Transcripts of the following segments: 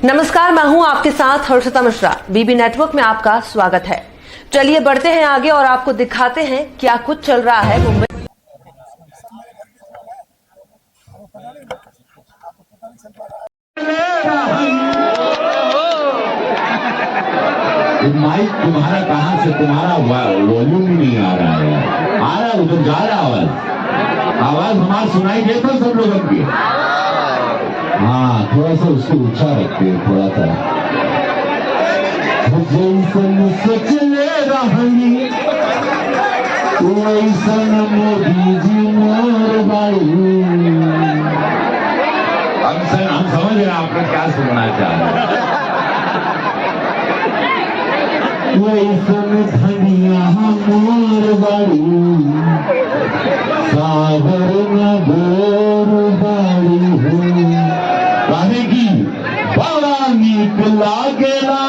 नमस्कार, मैं हूं आपके साथ हर्षिता मिश्रा। बीबी नेटवर्क में आपका स्वागत है। चलिए बढ़ते हैं आगे और आपको दिखाते हैं क्या कुछ चल रहा है मुंबई। माइक तुम्हारा कहाँ से, तुम्हारा वॉल्यूम ही नहीं आ रहा है। आ रहा उधर जा रहा आवाज हमारा सुनाई देता सब लोगों की। हाँ, थोड़ा सा उसको ऊंचा रखते, थोड़ा सा चले रही वैसन मोदी जी मोर बाई। हम समझ रहे हैं आपको क्या सुनना चाह रहे हैं। वैसन धनिया मोर बाई सागर न गोर बाई हो कहने की बड़ा नीक लागेला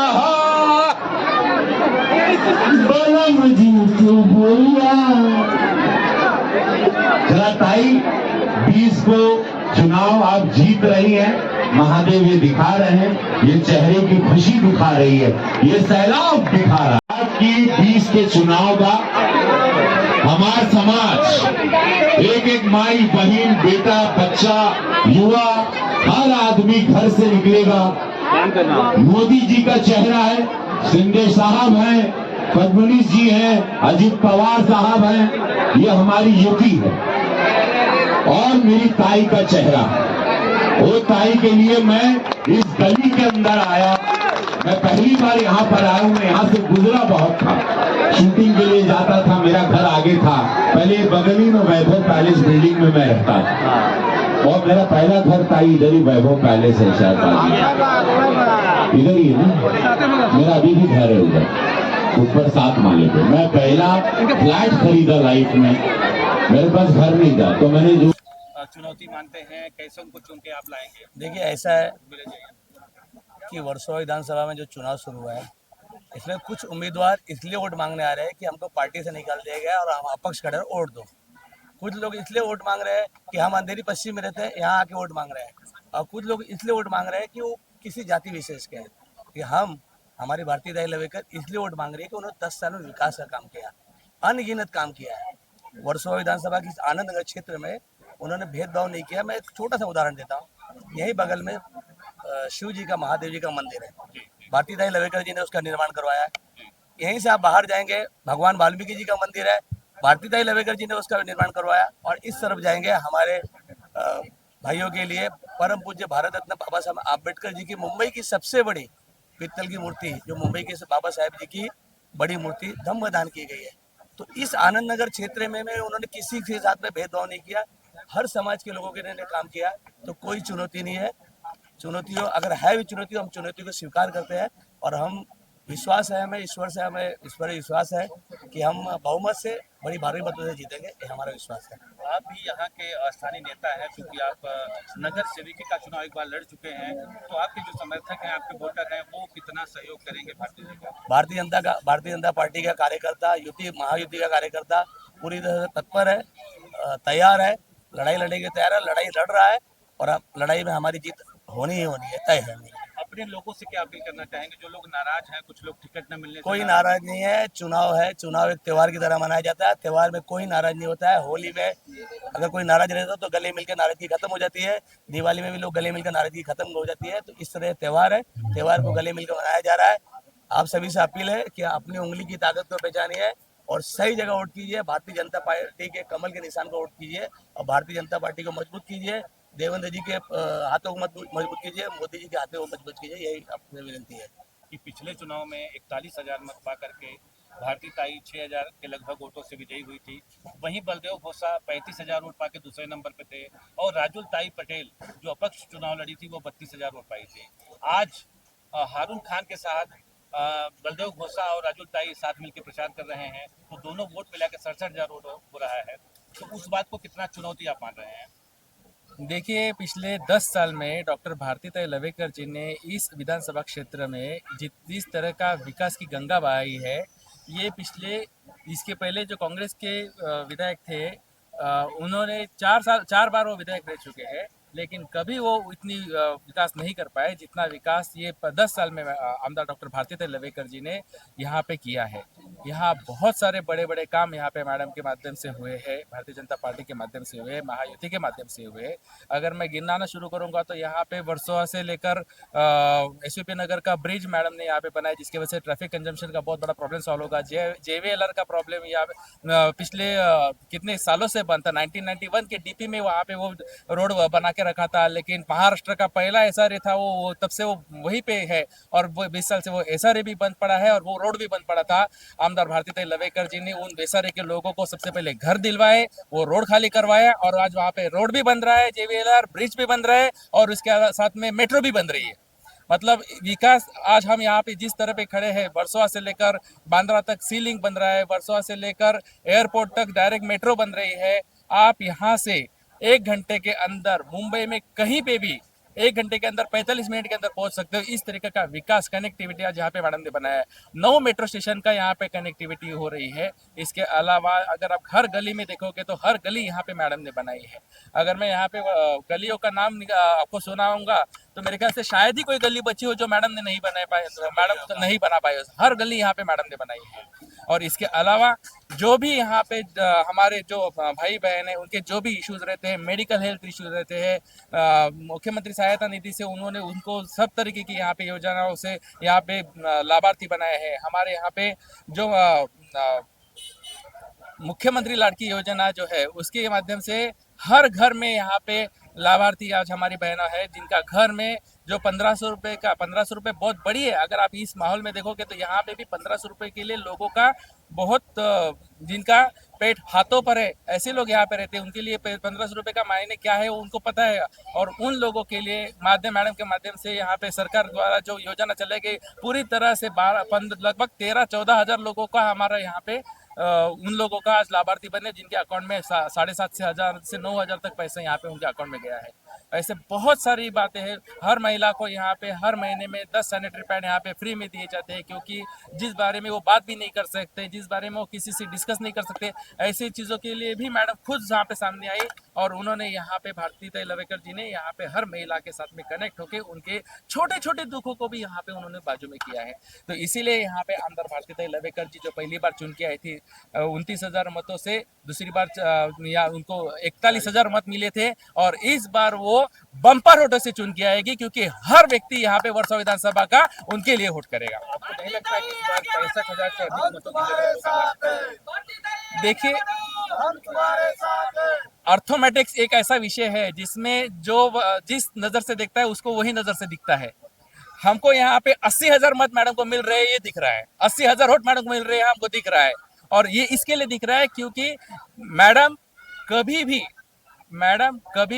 बलम जी के बोलिया। जरा ताई 20 को चुनाव आप जीत रही हैं, महादेव ये दिखा रहे हैं, ये चेहरे की खुशी दिखा रही है, ये सैलाब दिखा रहा है कि 20 के चुनाव का हमारा समाज एक एक माई बहन बेटा बच्चा युवा हर आदमी घर से निकलेगा। मोदी जी का चेहरा है, शिंदे साहब हैं, फडणवीस जी हैं, अजित पवार साहब हैं, ये हमारी यूपी है। और मेरी ताई का चेहरा, वो ताई के लिए मैं इस गली के अंदर आया। मैं पहली बार यहाँ पर आया हूँ, मैं यहाँ से गुजरा बहुत था, शूटिंग के लिए जाता था, मेरा घर आगे था, पहले बगल ही में वैभव पैलेस बिल्डिंग में मैं रहता था। और मेरा पहला घर ताई इधर ही वैभव पैलेस है, शायद इधर ही है ना, मेरा अभी भी घर है उधर ऊपर 7 माले पे। मैं पहला फ्लैट खरीदा लाइफ में, मेरे पास घर नहीं था, तो मैंने जो चुनौती मानते हैं, कैसे उनको चुन के आप लाएंगे? देखिए, ऐसा है कि वर्सोवा विधानसभा में जो चुनाव शुरू हुआ है, इसमें कुछ उम्मीदवार इसलिए वोट मांगने आ रहे हैं कि हमको पार्टी से निकाल दिया गया और हम अपक्ष खड़े वोट दो। कुछ लोग इसलिए वोट मांग रहे हैं कि हम अंधेरी पश्चिम में रहते हैं, यहाँ आके वोट मांग रहे हैं। और कुछ लोग इसलिए वोट मांग रहे हैं कि वो किसी जाति विशेष के हैं। कि हमारी भारतीय दाई लवेकर इसलिए वोट मांग रही है कि उन्होंने 10 साल में विकास का काम किया, अनगिनत काम किया है। वर्सोवा विधानसभा की आनंद नगर क्षेत्र में उन्होंने भेदभाव नहीं किया। मैं एक छोटा सा उदाहरण देता हूँ। यही बगल में शिव जी का, महादेव जी का मंदिर है, भारतीय दाई लवेकर जी ने उसका निर्माण करवाया है। यहीं से आप बाहर जाएंगे, भगवान वाल्मीकि जी का मंदिर है, भारतीय दाई लवेकर जी ने उसका निर्माण करवाया। और इस तरफ जाएंगे, हमारे भाइयों के लिए परम पूज्य भारत रत्न बाबा साहब आम्बेडकर जी की मुंबई की सबसे बड़ी पीतल की मूर्ति, जो मुंबई के बाबा साहेब जी की बड़ी मूर्ति धम्मदान की गई है। तो इस आनंद नगर क्षेत्र में उन्होंने किसी के साथ में भेदभाव नहीं किया, हर समाज के लोगों के लिए काम किया। तो कोई चुनौती नहीं है। चुनौतियों अगर है भी चुनौती, हम चुनौती को स्वीकार करते हैं। और हम विश्वास है, हमें ईश्वर से, हमें ईश्वर विश्वास है कि हम बहुमत से, बड़ी भारी मतों से जीतेंगे, ये हमारा विश्वास है। आप भी यहाँ के स्थानीय नेता हैं, क्योंकि आप नगर सेविका का चुनाव एक बार लड़ चुके हैं, तो आपके जो समर्थक हैं, आपके वोटर हैं, वो कितना सहयोग करेंगे भारतीय जनता पार्टी का कार्यकर्ता, महायुति का कार्यकर्ता पूरी तरह से तत्पर है, तैयार है, लड़ाई लड़ने के तैयार है, लड़ाई लड़ रहा है। और अब लड़ाई में हमारी जीत होनी ही होनी है, तय है। अपने लोगों से क्या अपील करना चाहेंगे, जो लोग नाराज हैं, कुछ लोग टिकट न मिलने? कोई नाराज नहीं है, चुनाव है, चुनाव एक त्योहार की तरह मनाया जाता है, त्योहार में कोई नाराज नहीं होता है। होली में अगर कोई नाराज रहता तो गले मिलकर नाराजगी खत्म हो जाती है, दिवाली में भी लोग गले मिलकर नाराजगी खत्म हो जाती है। तो इस तरह त्योहार है, त्योहार को गले मिलकर मनाया जा रहा है। आप सभी से अपील है कि अपनी उंगली की ताकत को पहचानिए और सही जगह वोट कीजिए। भारतीय जनता पार्टी के कमल के निशान को वोट कीजिए और भारतीय जनता पार्टी को मजबूत कीजिए। देवेंद्र जी के हाथों को मजबूत कीजिए, मोदी जी के हाथों को मजबूत कीजिए, यही अपनी विनती है। कि पिछले चुनाव में 41,000 मत पा करके भारतीय ताई 6,000 के लगभग वोटों से विजयी हुई थी। वहीं बलदेव खोसा 35,000 वोट पा के दूसरे नंबर पे थे, और राजुल ताई पटेल जो अपक्ष चुनाव लड़ी थी, वो 32,000 वोट पाई थी। आज हारून खान के साथ बलदेव खोसा और राजुल ताई साथ मिलकर प्रचार कर रहे हैं, तो दोनों वोट मिला के 67,000 वोट हो रहा है। तो उस बात को कितना चुनौती आप मान रहे हैं? देखिए, पिछले 10 साल में डॉक्टर भारतीताई लवेकर जी ने इस विधानसभा क्षेत्र में जिस तरह का विकास की गंगा बहाई है, ये इसके पहले जो कांग्रेस के विधायक थे, उन्होंने 4 बार वो विधायक रह चुके हैं, लेकिन कभी वो इतनी विकास नहीं कर पाए जितना विकास ये 10 साल में आमदार डॉक्टर भारतीताई लवेकर जी ने यहाँ पे किया है। यहाँ बहुत सारे बड़े बड़े काम यहाँ पे मैडम के माध्यम से हुए हैं, भारतीय जनता पार्टी के माध्यम से हुए, महायुति के माध्यम से हुए। अगर मैं गिनाना शुरू करूँगा तो यहाँ पे वर्सोवा से लेकर एसवीपी नगर का ब्रिज मैडम ने यहाँ पे बनाया, जिसकी वजह से ट्रैफिक कंजम्पशन का बहुत बड़ा प्रॉब्लम सॉल्व होगा। जेवीएलआर का प्रॉब्लम यहाँ पिछले कितने सालों से बंद था। 1991 के डीपी में वहाँ पे वो रोड बना के रखा था, लेकिन महाराष्ट्र का पहला एसआरए था वो तब से वो वहीं पे है और वो 20 साल से वो एसआरए भी बंद पड़ा है और वो रोड भी बंद पड़ा था। आमदार भारतीताई लवेकर जी ने उन एसआरए के लोगों को सबसे पहले घर दिलवाए, वो रोड खाली करवाया और आज वहाँ पे रोड भी बन रहा है, जेवीएलआर ब्रिज भी बन रहा है और उसके साथ में मेट्रो भी बन रही है। मतलब विकास आज हम यहाँ पे जिस तरह पे खड़े हैं, वर्सोवा से लेकर बांद्रा तक सी लिंक बन रहा है, वर्सोवा से लेकर एयरपोर्ट तक डायरेक्ट मेट्रो बन रही है। आप यहाँ से 1 घंटे के अंदर मुंबई में कहीं पे भी 1 घंटे के अंदर 45 मिनट के अंदर पहुंच सकते हो। इस तरीके का विकास कनेक्टिविटी आज यहाँ पे मैडम ने बनाया है। 9 मेट्रो स्टेशन का यहाँ पे कनेक्टिविटी हो रही है। इसके अलावा अगर आप हर गली में देखोगे तो हर गली यहाँ पे मैडम ने बनाई है। अगर मैं यहाँ पे गलियों का नाम आपको सुनाऊंगा तो मेरे ख्याल से शायद ही कोई गली बची हो जो मैडम ने नहीं बना पाई, मैडम तो नहीं बना पाई। हर गली यहाँ पे मैडम ने बनाई है। और इसके अलावा जो भी यहाँ पे हमारे जो भाई बहन है उनके जो भी इश्यूज रहते हैं, मेडिकल हेल्थ इश्यूज रहते हैं, मुख्यमंत्री सहायता निधि से उन्होंने उनको सब तरीके की यहाँ पे योजनाओं से यहाँ पे लाभार्थी बनाए हैं। हमारे यहाँ पे जो मुख्यमंत्री लाड़की योजना जो है उसके माध्यम से हर घर में यहाँ पे लाभार्थी आज हमारी बहना है जिनका घर में जो 1500 रुपये का 1500 रुपये बहुत बड़ी है। अगर आप इस माहौल में देखोगे तो यहाँ पे भी 1500 रुपये के लिए लोगों का बहुत जिनका पेट हाथों पर है ऐसे लोग यहाँ पे रहते हैं, उनके लिए 1500 रुपये का मायने क्या है उनको पता है। और उन लोगों के लिए मैडम के माध्यम से यहाँ पे सरकार द्वारा जो योजना चलेगी पूरी तरह से लगभग 13-14 हज़ार लोगों का हमारा यहाँ पे उन लोगों का आज लाभार्थी बने जिनके अकाउंट में 7,500 से 9,000 तक पैसे यहाँ पे उनके अकाउंट में गया है। ऐसे बहुत सारी बातें हैं। हर महिला को यहाँ पे हर महीने में 10 सैनिटरी पैड यहाँ पे फ्री में दिए जाते हैं, क्योंकि जिस बारे में वो बात भी नहीं कर सकते, जिस बारे में वो किसी से डिस्कस नहीं कर सकते, ऐसी चीज़ों के लिए भी मैडम खुद यहाँ पे सामने आई और उन्होंने यहाँ पे भारतीताई लवेकर जी ने यहाँ पे हर महिला के साथ में कनेक्ट होकर उनके छोटे छोटे दुखों को भी यहाँ पे उन्होंने बाजू में किया है। तो इसीलिए यहाँ पे आमदार भारतीताई लवेकर जी जो पहली बार चुन के आई थी 29,000 मतों से, दूसरी बार या उनको 41,000 मत मिले थे और इस बार वो बम्पर वोटों से चुन के आएगी, क्योंकि हर व्यक्ति यहाँ पे वर्सोवा विधानसभा का उनके लिए वोट करेगा। आपको नहीं लगता है कि इस बार 65,000 से अधिक मतों की? देखिए, अर्थोमेटिक्स एक ऐसा विषय है जिसमें जो जिस नजर से देखता है उसको वही नजर से दिखता है। हमको यहाँ पे 80,000 मत मैडम को मिल रहे हैं, ये दिख रहा है। 80,000 वोट मैडम को मिल रहे हैं, हमको दिख रहा है। और ये इसके लिए दिख रहा है क्योंकि मैडम कभी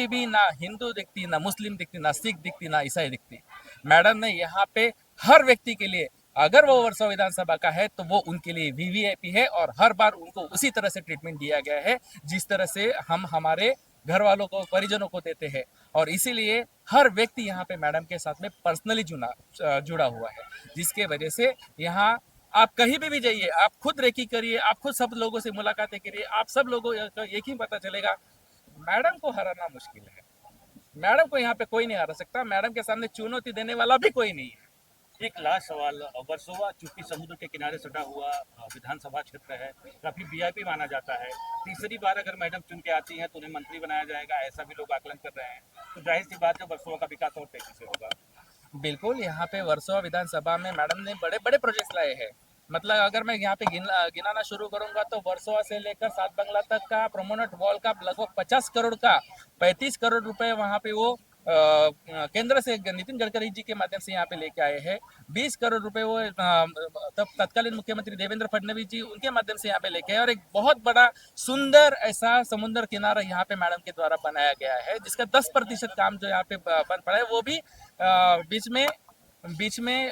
भी ना हिंदू दिखती, ना मुस्लिम दिखती, ना सिख दिखती, ना ईसाई दिखती। मैडम ने यहाँ पे हर व्यक्ति के लिए, अगर वो वर्सोवा विधानसभा का है तो वो उनके लिए वीवीआईपी है और हर बार उनको उसी तरह से ट्रीटमेंट दिया गया है जिस तरह से हम हमारे घर वालों को, परिजनों को देते हैं। और इसीलिए हर व्यक्ति यहाँ पे मैडम के साथ में पर्सनली जुड़ा हुआ है, जिसके वजह से यहाँ आप कहीं भी जाइए, आप खुद रेकी करिए, आप खुद सब लोगों से मुलाकातें करिए, आप सब लोगों को एक ही पता चलेगा, मैडम को हराना मुश्किल है। मैडम को यहाँ पे कोई नहीं हरा सकता, मैडम के सामने चुनौती देने वाला भी कोई नहीं है। एक लास्ट सवाल, वर्सोवा चूंकि समुद्र के किनारे सटा हुआ विधानसभा क्षेत्र है, काफी वीआईपी माना जाता है। तीसरी बार अगर मैडम चुन के आती हैं तो उन्हें मंत्री बनाया जाएगा, ऐसा भी लोग आकलन कर रहे हैं। तो जाहिर सी बात है वर्सोवा का विकास और तेजी से होगा। बिल्कुल, यहाँ पे वर्सोवा विधानसभा में मैडम ने बड़े बड़े प्रोजेक्ट्स लाए हैं। मतलब अगर मैं यहाँ पे गिनाना शुरू करूंगा तो वर्सोवा से लेकर सात बंगला तक का प्रोमोनेट वॉल का लगभग 50 करोड़ का 35 करोड़ रुपए वहाँ पे वो केंद्र से नितिन गडकरी जी के माध्यम से यहाँ पे लेके आए हैं। 20 करोड़ रुपए वो तब तत्कालीन मुख्यमंत्री देवेंद्र फडणवीस जी उनके माध्यम से यहाँ पे लेके आए और एक बहुत बड़ा सुंदर ऐसा समुद्र किनारा यहाँ पे मैडम के द्वारा बनाया गया है, जिसका 10% काम जो यहाँ पे बन पड़ा है, वो भी बीच में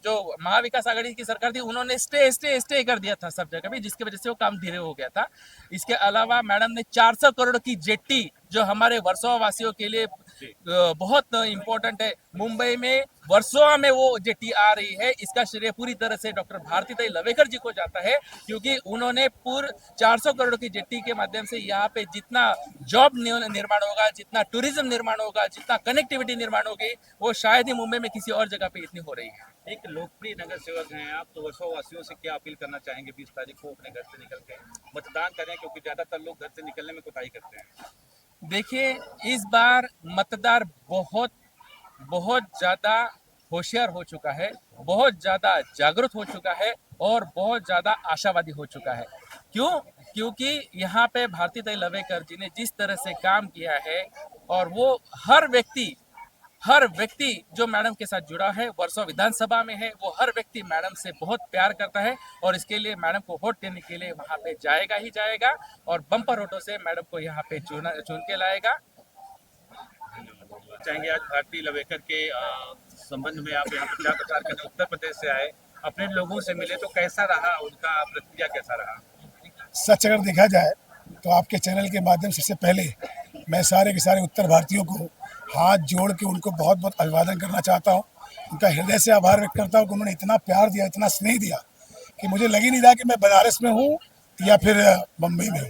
जो महाविकास आघाड़ी की सरकार थी उन्होंने स्टे कर दिया था सब जगह भी, जिसकी वजह से वो काम धीरे हो गया था। इसके अलावा मैडम ने 400 करोड़ की जेट्टी जो हमारे वर्सोवा वासियों के लिए बहुत इम्पोर्टेंट है। मुंबई में वर्सोवा में वो जेट्टी आ रही है, इसका श्रेय पूरी तरह से डॉक्टर भारतीताई लवेकर जी को जाता है, क्योंकि उन्होंने पूरे 400 करोड़ की जेट्टी के माध्यम से यहाँ पे जितना जॉब निर्माण होगा, जितना टूरिज्म निर्माण होगा, जितना कनेक्टिविटी निर्माण होगी, वो शायद ही मुंबई में किसी और जगह पे इतनी हो रही है। एक लोकप्रिय नगर सेवक हैं आप, तो वर्सोवा वासियों से क्या अपील करना चाहेंगे 20 तारीख को अपने घर से निकल के मतदान करें, क्योंकि ज्यादातर लोग घर से निकलने में कोताही करते हैं। देखिए, इस बार मतदार बहुत बहुत ज़्यादा होशियार हो चुका है, बहुत ज़्यादा जागरूक हो चुका है और बहुत ज़्यादा आशावादी हो चुका है। क्यों? क्योंकि यहाँ पे भारतीताई लवेकर जी ने जिस तरह से काम किया है, और वो हर व्यक्ति जो मैडम के साथ जुड़ा है, वर्सोवा विधानसभा में है, वो हर व्यक्ति मैडम से बहुत प्यार करता है और इसके लिए मैडम को वोट देने के लिए वहाँ पे जाएगा ही जाएगा और बम्पर वोटों से मैडम को यहाँ पे चुन के लाएगा। चाहेंगे आज भारती लवेकर के संबंध में आप यहाँ प्रचार प्रसार करने उत्तर प्रदेश से आए, अपने लोगों से मिले, तो कैसा रहा, उनका प्रतिक्रिया कैसा रहा? सच अगर देखा जाए तो आपके चैनल के माध्यम से सबसे पहले मैं सारे के सारे उत्तर भारतीयों को हाथ जोड़ के उनको बहुत बहुत अभिवादन करना चाहता हूँ। उनका हृदय से आभार व्यक्त करता हूँ कि उन्होंने इतना प्यार दिया, इतना स्नेह दिया कि मुझे लग ही नहीं रहा कि मैं बनारस में हूँ या फिर मुंबई में हूँ।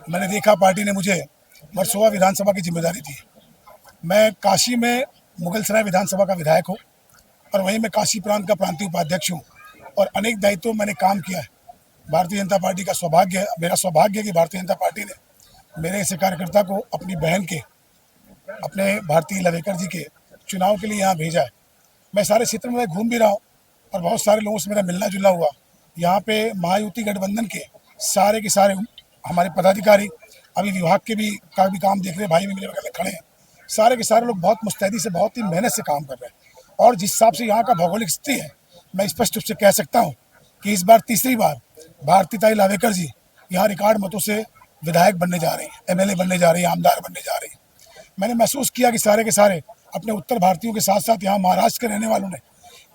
मैंने देखा पार्टी ने मुझे वर्सोवा विधानसभा की जिम्मेदारी दी। मैं काशी में मुगलसराय विधानसभा का विधायक हूँ और वहीं मैं काशी प्रांत का प्रांतीय उपाध्यक्ष हूँ और अनेक दायित्वों मैंने काम किया है। भारतीय जनता पार्टी का मेरा सौभाग्य है कि भारतीय जनता पार्टी ने मेरे ऐसे कार्यकर्ता को अपनी बहन के, अपने भारती लवेकर जी के चुनाव के लिए यहाँ भेजा है। मैं सारे क्षेत्र में घूम भी रहा हूँ और बहुत सारे लोगों से मेरा मिलना जुलना हुआ। यहाँ पे महायुति गठबंधन के सारे हमारे पदाधिकारी, अभी विभाग के भी काम देख रहे भाई भी मेरे बगल में खड़े हैं। सारे के सारे लोग बहुत मुस्तैदी से, बहुत ही मेहनत से काम कर रहे हैं और जिस हिसाब से यहाँ का भौगोलिक स्थिति है, मैं स्पष्ट रूप से कह सकता हूँ कि इस बार तीसरी बार भारतीताई लवेकर जी यहाँ रिकॉर्ड मतों से विधायक बनने जा रही हैं, एमएलए बनने जा रही हैं, आमदार बनने जा रही हैं। मैंने महसूस किया कि सारे के सारे अपने उत्तर भारतीयों के साथ साथ यहाँ महाराष्ट्र के रहने वालों ने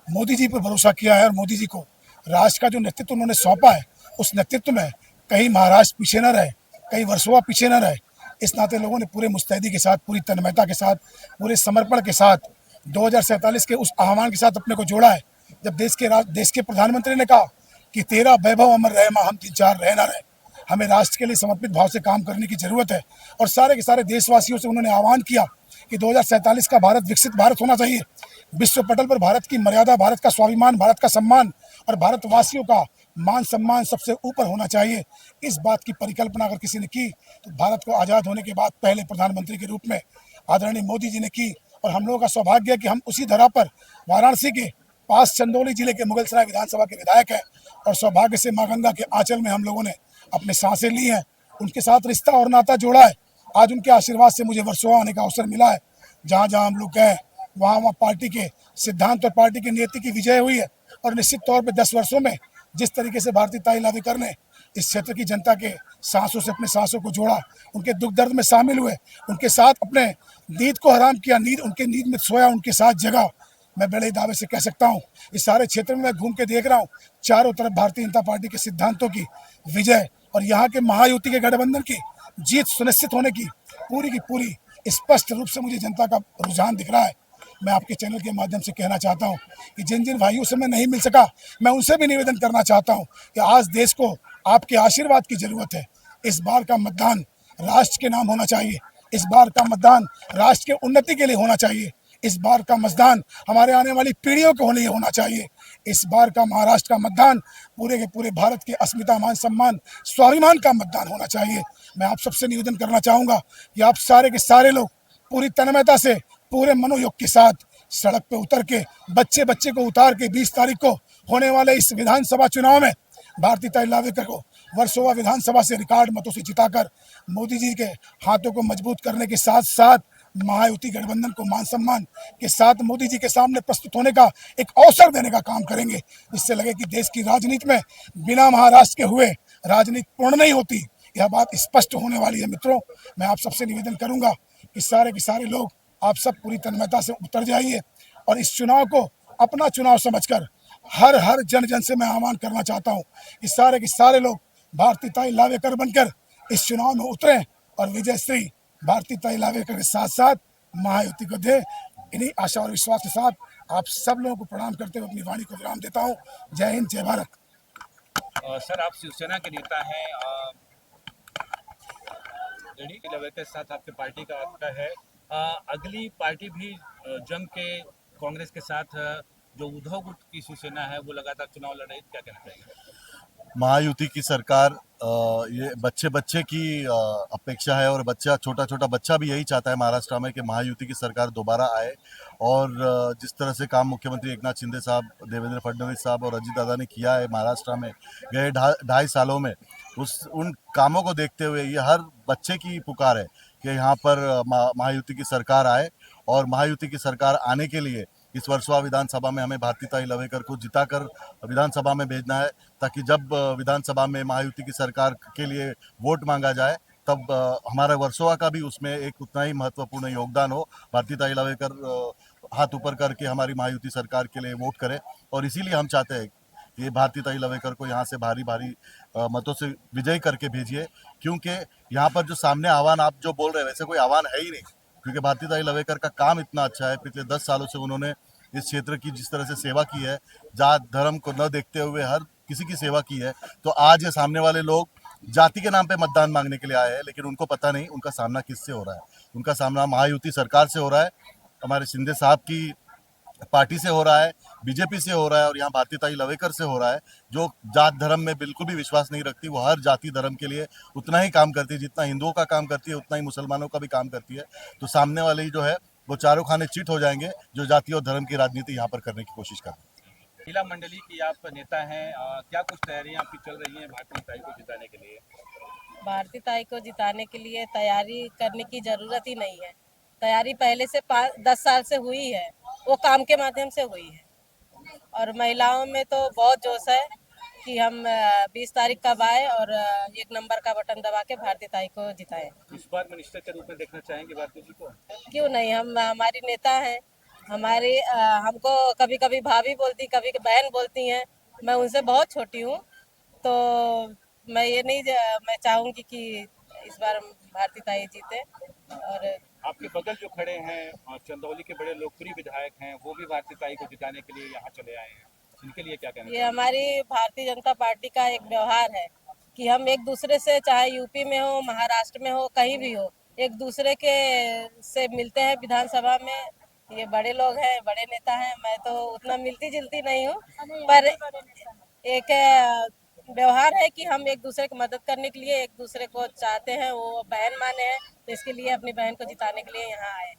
मोदी जी पर भरोसा किया है और मोदी जी को राष्ट्र का जो नेतृत्व उन्होंने सौंपा है, उस नेतृत्व में कहीं महाराष्ट्र पीछे न रहे, कहीं वर्सोवा पीछे न रहे। इस नाते लोगों ने पूरे मुस्तैदी के साथ, पूरी तन्मयता के साथ, पूरे समर्पण के साथ 2047 के उस आह्वान के साथ अपने को जोड़ा है, जब देश के प्रधानमंत्री ने कहा कि तेरा वैभव अमर रहे मां हम 3-4 रह ना रहे। हमें राष्ट्र के लिए समर्पित भाव से काम करने की जरूरत है और सारे के सारे देशवासियों से उन्होंने आह्वान किया कि 2047 का भारत विकसित भारत होना चाहिए। विश्व पटल पर भारत की मर्यादा, भारत का स्वाभिमान, भारत का सम्मान और भारतवासियों का मान सम्मान सबसे ऊपर होना चाहिए। इस बात की परिकल्पना अगर किसी ने की तो भारत को आज़ाद होने के बाद पहले प्रधानमंत्री के रूप में आदरणीय मोदी जी ने की और हम लोगों का सौभाग्य है कि हम उसी धरा पर वाराणसी के पास चंदौली जिले के मुगलसराय विधानसभा के विधायक हैं और सौभाग्य से मां गंगा के आंचल में हम लोगों ने अपने सांसें ली हैं, उनके साथ रिश्ता और नाता जोड़ा है। आज उनके आशीर्वाद से मुझे वर्सोवा आने का अवसर मिला है। जहाँ जहाँ हम लोग गए वहाँ पार्टी के सिद्धांत और पार्टी की नीति की विजय हुई है और निश्चित तौर पर 10 वर्षों में जिस तरीके से भारतीताई लवेकर ने इस क्षेत्र की जनता के सांसों से अपने सांसों को जोड़ा, उनके दुख दर्द में शामिल हुए, उनके साथ अपने नींद को हराम किया, उनके नींद में सोया, उनके साथ जगा। मैं बड़े दावे से कह सकता हूँ इस सारे क्षेत्र में मैं घूम के देख रहा हूँ, चारों तरफ भारतीय जनता पार्टी के सिद्धांतों की विजय और यहाँ के महायुति के गठबंधन की जीत सुनिश्चित होने की पूरी स्पष्ट रूप से मुझे जनता का रुझान दिख रहा है। मैं आपके चैनल के माध्यम से कहना चाहता हूं कि जिन जिन भाइयों से मैं नहीं मिल सका, मैं उनसे भी निवेदन करना चाहता हूं कि आज देश को आपके आशीर्वाद की जरूरत है। इस बार का मतदान राष्ट्र के नाम होना चाहिए, इस बार का मतदान राष्ट्र के उन्नति के लिए होना चाहिए, इस बार का मतदान हमारे आने वाली पीढ़ियों के लिए होना चाहिए। इस बार का महाराष्ट्र का मतदान पूरे के पूरे भारत के अस्मिता, मान सम्मान, स्वाभिमान का मतदान होना चाहिए। मैं आप सबसे निवेदन करना चाहूँगा कि आप सारे के सारे लोग पूरी तन्मयता से, पूरे मनोयोग के साथ सड़क पे उतर के बच्चे को उतार के 20 तारीख को होने वाले इस विधानसभा चुनाव में भारतीताई लवेकर को वर्सोवा विधानसभा से रिकॉर्ड मतों से जिताकर मोदी जी के हाथों को मजबूत करने के साथ साथ महायुति गठबंधन को मान सम्मान के साथ मोदी जी के सामने प्रस्तुत होने का एक अवसर देने का काम करेंगे, जिससे लगे कि देश की राजनीति में बिना महाराष्ट्र के हुए राजनीति पूर्ण नहीं होती। यह बात स्पष्ट होने वाली है। मित्रों, मैं आप सबसे निवेदन करूंगा कि सारे के सारे लोग आप सब पूरी तन्मयता से उतर जाइए और इस चुनाव को अपना चुनाव समझकर हर जन से मैं आह्वान करना चाहता हूँ कि सारे के सारे लोग भारतीताई लवेकर बनकर इस चुनाव में उतरें और विजय श्री भारतीताई लवेकर के साथ साथ महायुति को दे। इन्हीं आशा और विश्वास के साथ आप सब लोगों को प्रणाम करते हुए अपनी वाणी को विराम देता हूँ। जय हिंद, जय भारत। सर, आप शिवसेना के नेता हैं, लवेकर के साथ आपके पार्टी का आपका है। अगली पार्टी भी जम के कांग्रेस के साथ जो उद्धव गुट की शिवसेना है वो लगातार चुनाव लड़ रही है, क्या कहना चाहिए? महायुति की सरकार, ये बच्चे बच्चे की अपेक्षा है और बच्चा छोटा छोटा बच्चा भी यही चाहता है महाराष्ट्र में कि महायुति की सरकार दोबारा आए। और जिस तरह से काम मुख्यमंत्री एकनाथ शिंदे साहब, देवेंद्र फडणवीस साहब और अजीत दादा ने किया है महाराष्ट्र में गए 2.5 सालों में, उन कामों को देखते हुए ये हर बच्चे की पुकार है कि यहाँ पर महायुति की सरकार आए। और महायुति की सरकार आने के लिए इस वर्सोवा विधानसभा में हमें भारतीताई लवेकर को जिताकर विधानसभा में भेजना है, ताकि जब विधानसभा में महायुति की सरकार के लिए वोट मांगा जाए तब हमारा वर्सोवा का भी उसमें एक उतना ही महत्वपूर्ण योगदान हो। भारतीताई लवेकर हाथ ऊपर करके हमारी महायुति सरकार के लिए वोट करें। और इसीलिए हम चाहते हैं कि भारतीताई लवेकर को यहाँ से भारी भारी मतों से विजयी करके भेजिए, क्योंकि यहाँ पर जो सामने आह्वान आप जो बोल रहे हैं वैसे कोई आह्वान है ही नहीं। क्योंकि भारतीताई लवेकर का काम इतना अच्छा है, पिछले 10 सालों से उन्होंने इस क्षेत्र की जिस तरह से सेवा की है, जात धर्म को न देखते हुए हर किसी की सेवा की है। तो आज ये सामने वाले लोग जाति के नाम पे मतदान मांगने के लिए आए हैं, लेकिन उनको पता नहीं उनका सामना किससे हो रहा है। उनका सामना महायुति सरकार से हो रहा है, हमारे शिंदे साहब की पार्टी से हो रहा है, बीजेपी से हो रहा है और यहाँ भारतीताई लवेकर से हो रहा है, जो जात धर्म में बिल्कुल भी विश्वास नहीं रखती। वो हर जाति धर्म के लिए उतना ही काम करती है जितना हिंदुओं का काम करती है, उतना ही मुसलमानों का भी काम करती है। तो सामने वाले जो है वो चारों खाने चिट हो जाएंगे जो जाति और धर्म की राजनीति यहाँ पर करने की कोशिश कर रहे हैं। महिला मंडली की आप नेता हैं, क्या कुछ तैयारियां आपकी चल रही हैं भारतीय ताई को जिताने के लिए? भारतीय ताई को जिताने के लिए तैयारी करने की जरूरत ही नहीं है। तैयारी पहले से 10 साल से हुई है, वो काम के माध्यम से हुई है। और महिलाओं में तो बहुत जोश है कि हम 20 तारीख कब आए और 1 नंबर का बटन दबा के भारतीय ताई को जिताएं। इस बार मिनिस्टर के रूप में देखना चाहेंगे भारती जी को? क्यों नहीं, हम हमारी नेता हैं। हमारी हमको कभी कभी भाभी बोलती, कभी बहन बोलती हैं। मैं उनसे बहुत छोटी हूँ, तो मैं ये नहीं मैं चाहूँगी कि इस बार भारतीय ताई जीते। और आपके बगल जो खड़े हैं चंदौली के बड़े लोकप्रिय विधायक हैं, वो भी भारतीय ताई को जिताने के लिए यहाँ चले आए हैं, इनके लिए क्या कहना ये हमारी भारतीय जनता पार्टी का एक व्यवहार है कि हम एक दूसरे से, चाहे यूपी में हो, महाराष्ट्र में हो, कहीं भी हो, एक दूसरे के से मिलते हैं विधानसभा में। ये बड़े लोग हैं, बड़े नेता हैं। मैं तो उतना मिलती जुलती नहीं हूँ, पर एक व्यवहार है कि हम एक दूसरे की मदद करने के लिए एक दूसरे को चाहते हैं। वो बहन माने हैं, तो इसके लिए अपनी बहन को जिताने के लिए यहाँ आए।